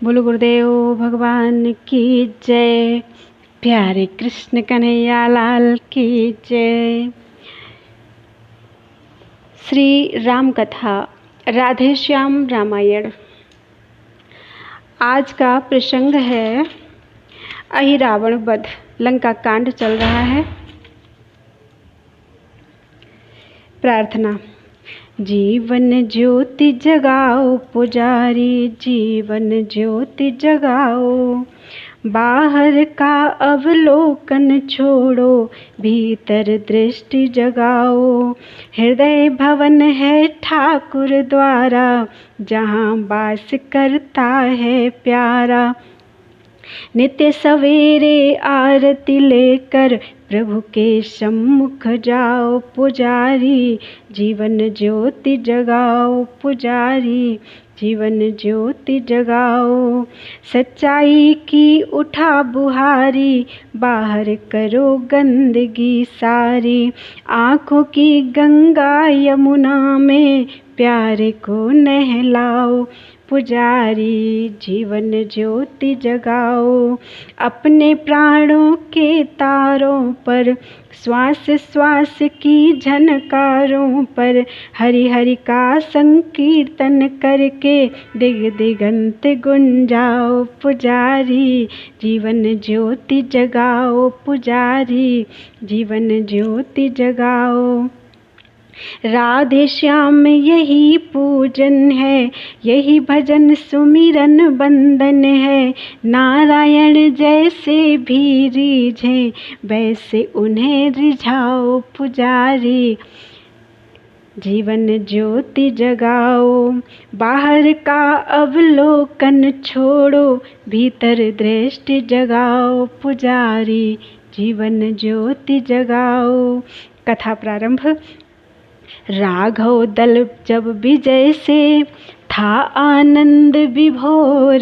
बोलो गुरुदेव भगवान की जय। प्यारे कृष्ण कन्हैया लाल की जय। श्री राम कथा राधे श्याम रामायण। आज का प्रसंग है अहिरावण वध। लंका कांड चल रहा है। प्रार्थना। जीवन ज्योति जगाओ पुजारी, जीवन ज्योति जगाओ। बाहर का अवलोकन छोड़ो, भीतर दृष्टि जगाओ। हृदय भवन है ठाकुर द्वारा, जहाँ वास करता है प्यारा। नित्य सवेरे आरती लेकर प्रभु के सम्मुख जाओ पुजारी, जीवन ज्योति जगाओ पुजारी, जीवन ज्योति जगाओ। सच्चाई की उठा बुहारी, बाहर करो गंदगी सारी। आँखों की गंगा यमुना में प्यारे को नहलाओ पुजारी, जीवन ज्योति जगाओ। अपने प्राणों के तारों पर, श्वास श्वास की झनकारों पर हरि हरि का संकीर्तन करके दिग दिगंत गुंजाओ पुजारी, जीवन ज्योति जगाओ पुजारी, जीवन ज्योति जगाओ। राधे श्याम यही पूजन है, यही भजन सुमिरन बंदन है। नारायण जैसे भी रिझे, वैसे उन्हें रिझाओ पुजारी, जीवन ज्योति जगाओ। बाहर का अवलोकन छोड़ो, भीतर दृष्टि जगाओ पुजारी, जीवन ज्योति जगाओ। कथा प्रारंभ। राघव दल जब विजय से था आनंद विभोर,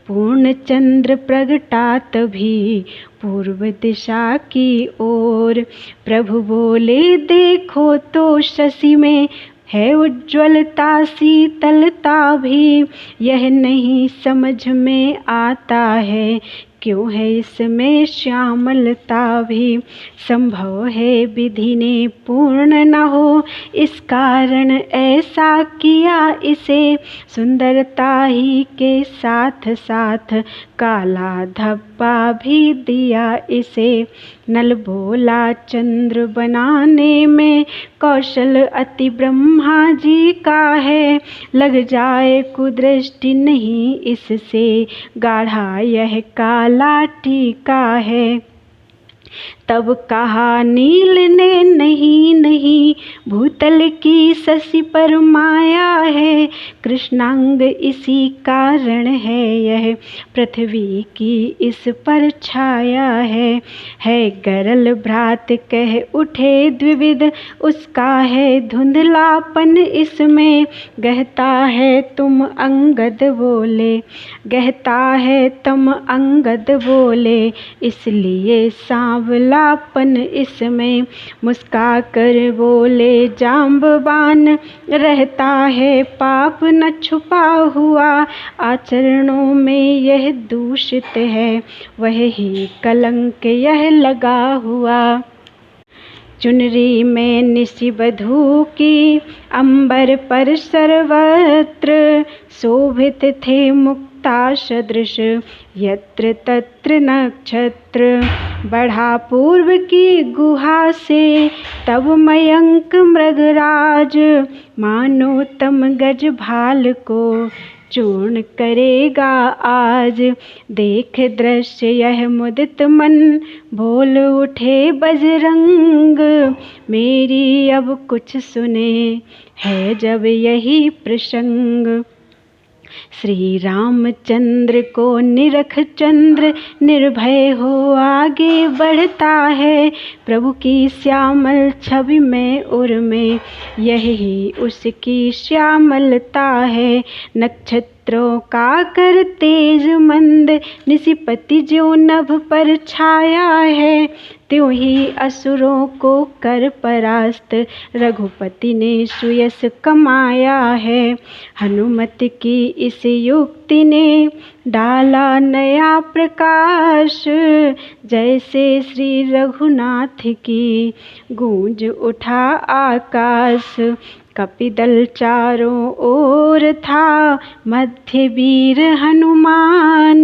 पूर्ण चंद्र प्रगटा तभी पूर्व दिशा की ओर। प्रभु बोले देखो तो शशि में है उज्ज्वलता शीतलता भी, यह नहीं समझ में आता है क्यों है इसमें श्यामलता भी। संभव है विधि ने पूर्ण न हो, इस कारण ऐसा किया इसे। सुंदरता ही के साथ साथ काला धब्बा भी दिया इसे। नल बोला चंद्र बनाने में कौशल अति ब्रह्मा जी का है। लग जाए कुदृष्टि नहीं इससे, गाढ़ा यह काला टीका है। तब कहा नील ने नहीं नहीं, भूतल की शशि पर माया है। कृष्णांग इसी कारण है यह, पृथ्वी की इस पर छाया है गरल भ्रात कह उठे द्विविध, उसका है धुंधलापन इसमें। गहता है तुम अंगद बोले, गहता है तुम अंगद बोले, इसलिए सांवलापन इसमें। मुस्का कर बोले जाम्बवान, रहता है पाप न छुपा हुआ। आचरणों में यह दूषित है, वही कलंक यह लगा हुआ। चुनरी में निशिबधू की, अंबर पर सर्वत्र शोभित थे मुक्ता सदृश, यत्र तत्र नक्षत्र। बढ़ा पूर्व की गुहा से तब मयंक मृगराज, मानो तम गज भाल को चूर्ण करेगा आज। देख दृश्य यह मुदित मन, बोल उठे बजरंग। मेरी अब कुछ सुने है जब यही प्रसंग। श्री रामचंद्र को निरख चंद्र, निर्भय हो आगे बढ़ता है। प्रभु की श्यामल छवि में उर्मे, यही उसकी श्यामलता है। नक्षत्र नेत्रों का कर तेज मंद, निशिपति जो नभ पर छाया है, त्यों ही असुरों को कर परास्त, रघुपति ने सुयश कमाया है। हनुमत की इस युक्ति ने डाला नया प्रकाश, जैसे श्री रघुनाथ की गूंज उठा आकाश। कपिदल चारों ओर था, मध्य वीर हनुमान,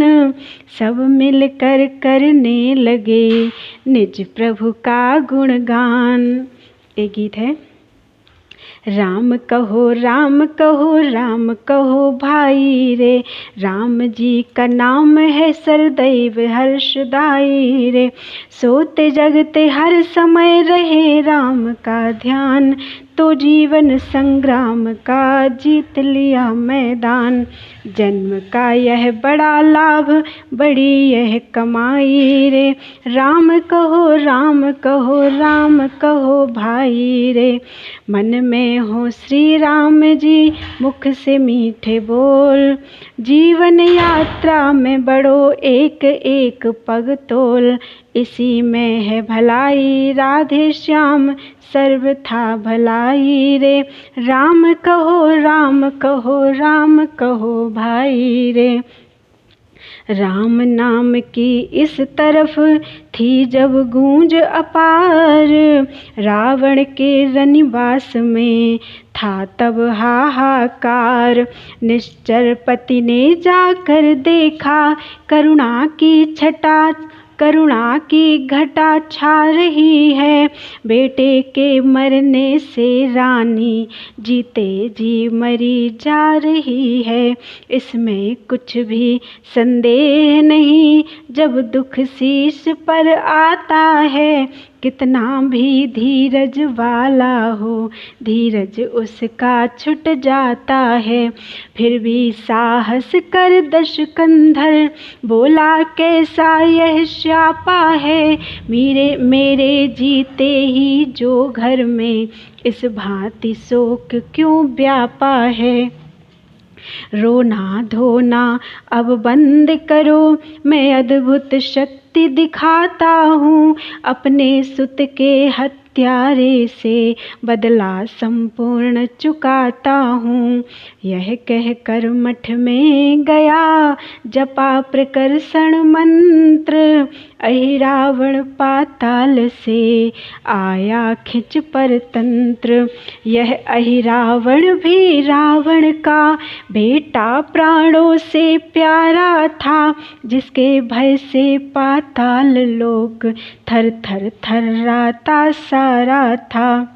सब मिलकर करने लगे निज प्रभु का गुणगान। एक गीत है। राम कहो राम कहो राम कहो भाई रे, राम जी का नाम है सरदैव हर्षदाई रे। सोते जगते हर समय रहे राम का ध्यान, तो जीवन संग्राम का जीत लिया मैदान। जन्म का यह बड़ा लाभ, बड़ी यह कमाई रे, राम कहो राम कहो राम कहो भाई रे। मन में हो श्री राम जी, मुख से मीठे बोल, जीवन यात्रा में बढ़ो एक एक पग तोल। इसी में है भलाई, राधे श्याम सर्वथा भलाई रे, राम कहो राम कहो राम कहो भाई रे। राम नाम की इस तरफ थी जब गूंज अपार, रावण के रनिवास में था तब हाहाकार। निश्चर पति ने जाकर देखा, करुणा की घटा छा रही है। बेटे के मरने से रानी जीते जी मरी जा रही है। इसमें कुछ भी संदेह नहीं, जब दुख शीश पर आता है, कितना भी धीरज वाला हो, धीरज उसका छूट जाता है। फिर भी साहस कर दशकंधर, बोला कैसा यह श्यापा है। मेरे जीते ही जो घर में इस भांति शोक क्यों व्यापा है। रोना धोना अब बंद करो, मैं अद्भुत शक्ति दिखाता हूँ। अपने सुत के हत्यारे से बदला संपूर्ण चुकाता हूँ। यह कहकर मठ में गया, जपा प्रकर्षण मंत्र। अहिरावण पाताल से आया खिंच पर तंत्र। यह अहिरावण भी रावण का बेटा प्राणों से प्यारा था, जिसके भय से पाताल लोक थर थर थर्राता सारा था।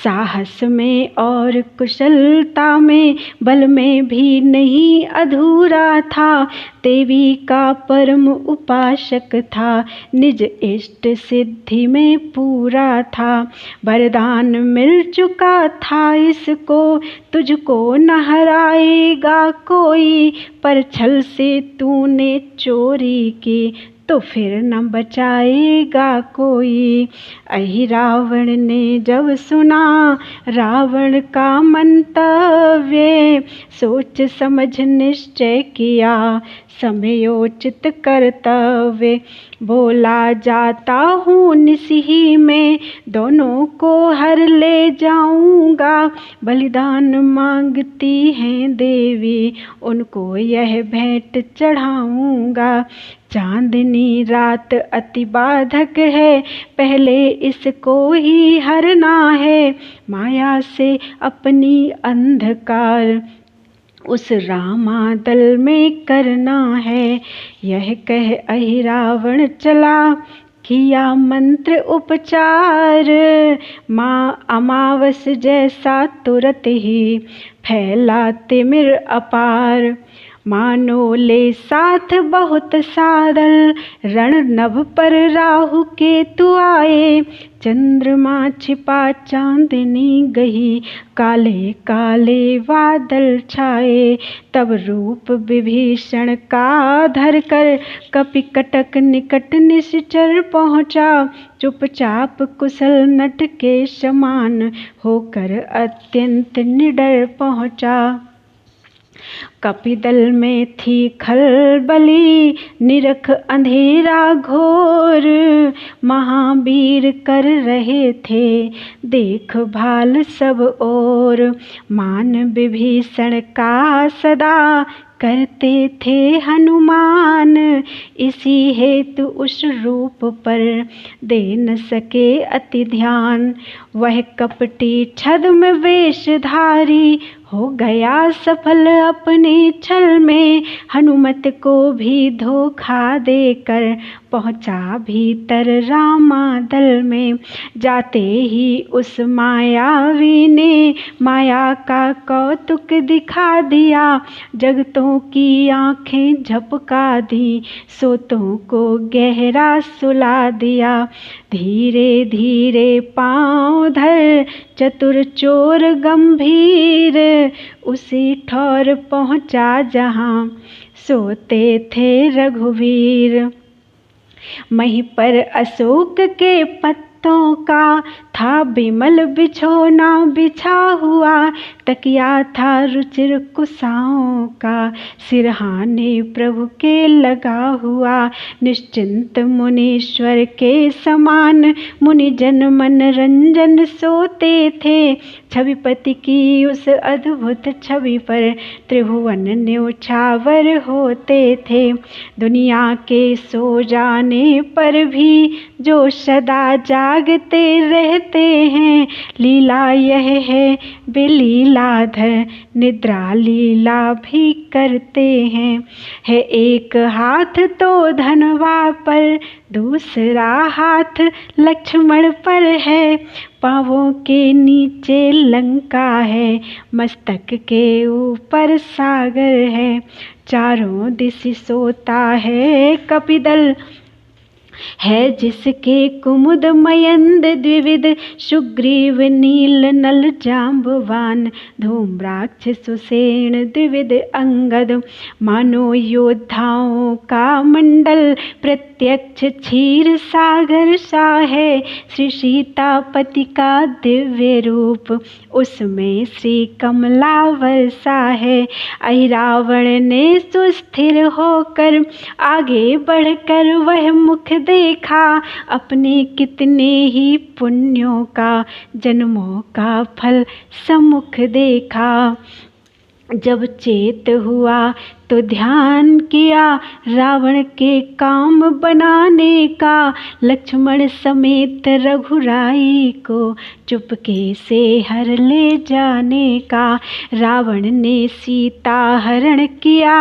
साहस में और कुशलता में, बल में भी नहीं अधूरा था। देवी का परम उपासक था, निज इष्ट सिद्धि में पूरा था। वरदान मिल चुका था इसको, तुझको न हराएगा कोई। पर छल से तूने चोरी की, तो फिर न बचाएगा कोई। अहिरावण ने जब सुना रावण का मंतव्य, सोच समझ निश्चय किया समयोचित कर्तव्य। बोला जाता हूँ निसी में, दोनों को हर ले जाऊंगा। बलिदान मांगती हैं देवी, उनको यह भेंट चढ़ाऊंगा। चांदनी रात अति बाधक है, पहले इसको ही हरना है। माया से अपनी अंधकार उस रामादल में करना है। यह कह अहिरावण चला, किया मंत्र उपचार। माँ अमावस जैसा तुरत ही फैला तिमिर अपार। मानो ले साथ बहुत सादल, रण नभ पर राहु केतु आए। चंद्रमा छिपा चांदनी गही, काले काले बादल छाए। तब रूप विभीषण का धर कर, कपिकटक निकट निश्चर पहुँचा। चुपचाप कुशल नट के समान, होकर अत्यंत निडर पहुँचा। कपिदल में थी खलबली, निरख अंधेरा घोर। महावीर कर रहे थे देखभाल सब ओर। मान विभीषण का सदा करते थे हनुमान। इसी हेतु उस रूप पर दे न सके अति ध्यान। वह कपटी छद्म वेशधारी, हो गया सफल अपने छल में। हनुमत को भी धोखा देकर पहुँचा भीतर रामादल में। जाते ही उस मायावी ने माया का कौतुक दिखा दिया। जगतों की आंखें झपका दी, सोतों को गहरा सुला दिया। धीरे धीरे पाँव धर चतुर चोर गंभीर, उसी ठौर पहुँचा जहाँ सोते थे रघुवीर। मही पर अशोक के पत्तों का था बिमल बिछोना बिछा हुआ। तकिया था रुचिर कुशाओं का, सिरहाने प्रभु के लगा हुआ। निश्चिंत मुनीश्वर के समान मुनिजन मनरंजन सोते थे। छविपति की उस अद्भुत छवि पर त्रिभुवन न्योछावर होते थे। दुनिया के सो जाने पर भी जो सदा जागते रहते हैं, लीला यह है वे लीलाधर निद्रा लीला भी करते हैं। है एक हाथ तो धनवा पर, दूसरा हाथ लक्ष्मण पर है। पाँवों के नीचे लंका है, मस्तक के ऊपर सागर है। चारों दिश सोता है कपिदल, है जिसके कुमुद मयंद द्विविध। सुग्रीव नील नल जाम्बवान, धूम्राक्ष सुषेण द्विविध अंगद। मानो योद्धाओं का मंडल, प्रत्यक्ष क्षीर सागर सा है। श्री सीतापति का दिव्य रूप, उसमें श्री कमला वर्षा है। अहिरावण ने सुस्थिर होकर आगे बढ़कर वह मुख देखा। अपने कितने ही पुण्यों का जन्मों का फल सम्मुख देखा। जब चेत हुआ तो ध्यान किया रावण के काम बनाने का। लक्ष्मण समेत रघुराई को चुपके से हर ले जाने का। रावण ने सीता हरण किया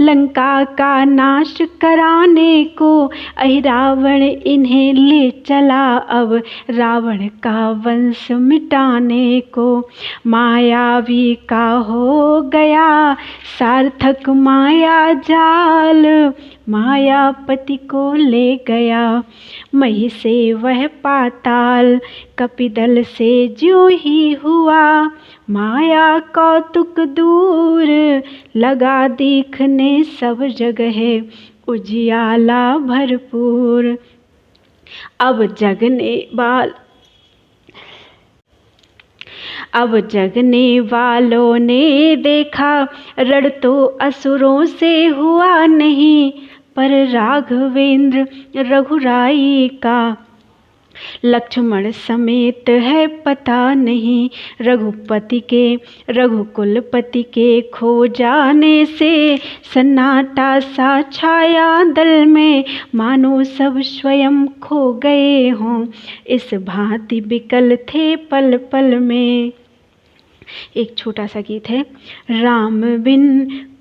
लंका का नाश कराने को। अहिरावण इन्हें ले चला अब रावण का वंश मिटाने को। मायावी का हो गया सार्थक माया जाल, मायापति को ले गया मही से वह पाताल। कपिदल से ज्यों ही हुआ माया कौतुक दूर, लगा दिखने सब जगह उजियाला भरपूर। अब जगने वालों ने देखा रण तो असुरों से हुआ नहीं, पर राघवेंद्र रघुराई का लक्ष्मण समेत है पता नहीं। रघुकुलपति के खो जाने से सन्नाटा सा छाया दल में, मानो सब स्वयं खो गए हों इस भांति बिकल थे पल पल में। एक छोटा सा गीत है। राम बिन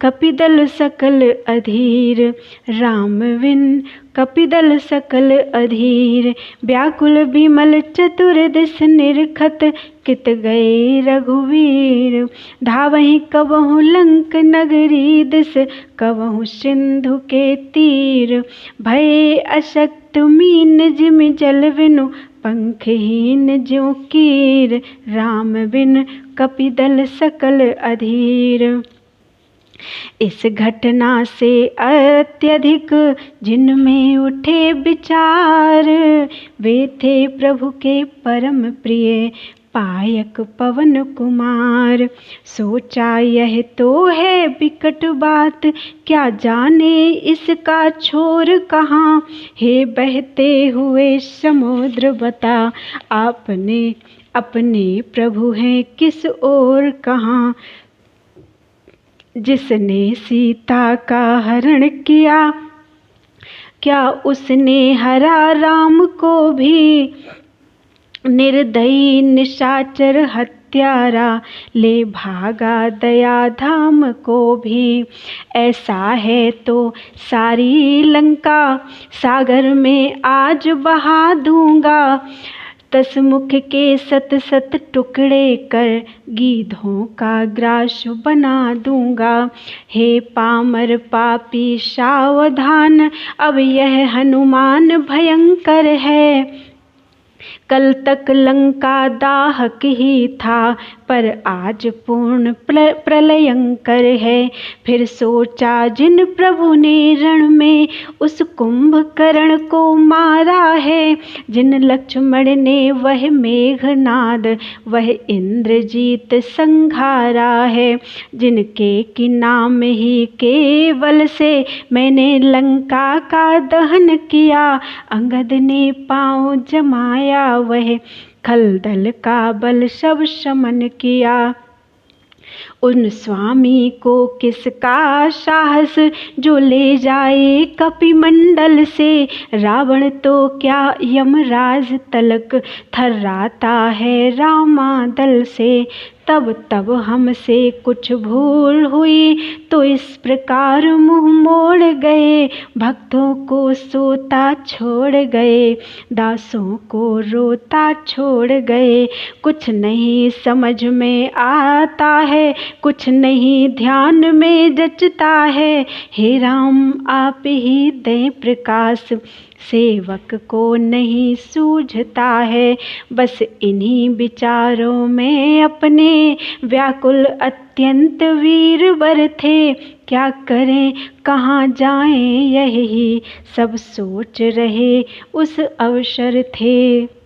कपिदल सकल अधीर, राम बिन कपिदल सकल अधीर। व्याकुल बिमल चतुर दिस निरखत, कित गए रघुवीर। धावहि कबहु लंक नगरी दिस, कबहु सिंधु के तीर। भये अशक्त मीन जिमि जल बिनु, पंखहीन ज्यों कीर। राम बिन कपिदल सकल अधीर। इस घटना से अत्यधिक जिनमें उठे विचार, वे थे प्रभु के परम प्रिय पायक पवन कुमार। सोचा यह तो है बिकट बात, क्या जाने इसका छोर कहाँ। हे बहते हुए समुद्र बता, आपने अपने प्रभु हैं किस ओर कहाँ। जिसने सीता का हरण किया, क्या उसने हरा राम को भी। निर्दयी निशाचर हत्यारा, ले भागा दया धाम को भी। ऐसा है तो सारी लंका सागर में आज बहा दूंगा। 10 मुख के 7 टुकड़े कर गीधों का ग्रास बना दूंगा। हे पामर पापी सावधान, अब यह हनुमान भयंकर है। कल तक लंका दाहक ही था, पर आज पूर्ण प्रलयंकर है। फिर सोचा जिन प्रभु ने रण में उस कुंभकर्ण को मारा है। जिन लक्ष्मण ने वह मेघनाद वह इंद्रजीत संघारा है। जिनके कि नाम ही केवल से मैंने लंका का दहन किया। अंगद ने पांव जमाया वह खलदल का बल सब शमन किया। उन स्वामी को किसका साहस जो ले जाए कपिमंडल से। रावण तो क्या यमराज तलक थर्राता है रामादल से। तब हमसे कुछ भूल हुई तो इस प्रकार मुंह मोड़ गए। भक्तों को सोता छोड़ गए, दासों को रोता छोड़ गए। कुछ नहीं समझ में आता है, कुछ नहीं ध्यान में जचता है। हे राम आप ही दें प्रकाश, सेवक को नहीं सूझता है। बस इन्हीं विचारों में अपने व्याकुल अत्यंत वीरवर थे। क्या करें कहाँ जाएं यही सब सोच रहे उस अवसर थे।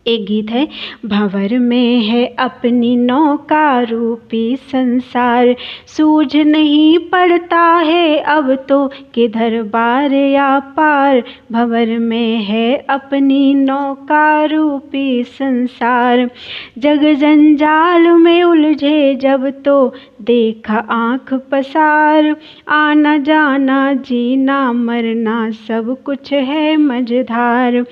एक गीत है, भंवर में है अपनी नौका रूपी संसार। सूझ नहीं पड़ता है अब तो किधर बार या पार। भंवर में है अपनी नौका रूपी संसार। जग जंजाल में उलझे जब तो देखा आँख पसार। आना जाना जीना मरना सब कुछ है मझधार।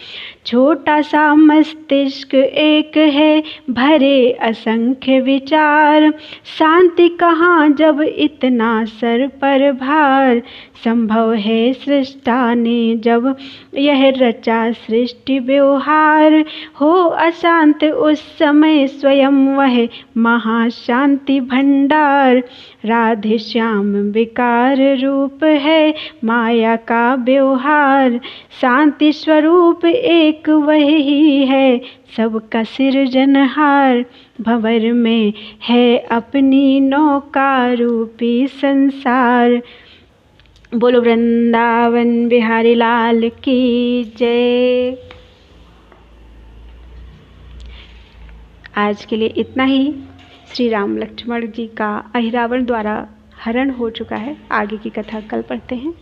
छोटा सा मस्तिष्क एक है भरे असंख्य विचार। शांति कहाँ जब इतना सर पर भार। संभव है सृष्टा ने जब यह रचा सृष्टि व्यवहार। हो अशांत उस समय स्वयं वह महाशांति भंडार। राधे श्याम विकार रूप है माया का व्यवहार। शांति स्वरूप एक वही है सबका सिरजनहार। भंवर में है अपनी नौका रूपी संसार। बोलो वृंदावन बिहारी लाल की जय। आज के लिए इतना ही। श्री राम लक्ष्मण जी का अहिरावण द्वारा हरण हो चुका है। आगे की कथा कल पढ़ते हैं।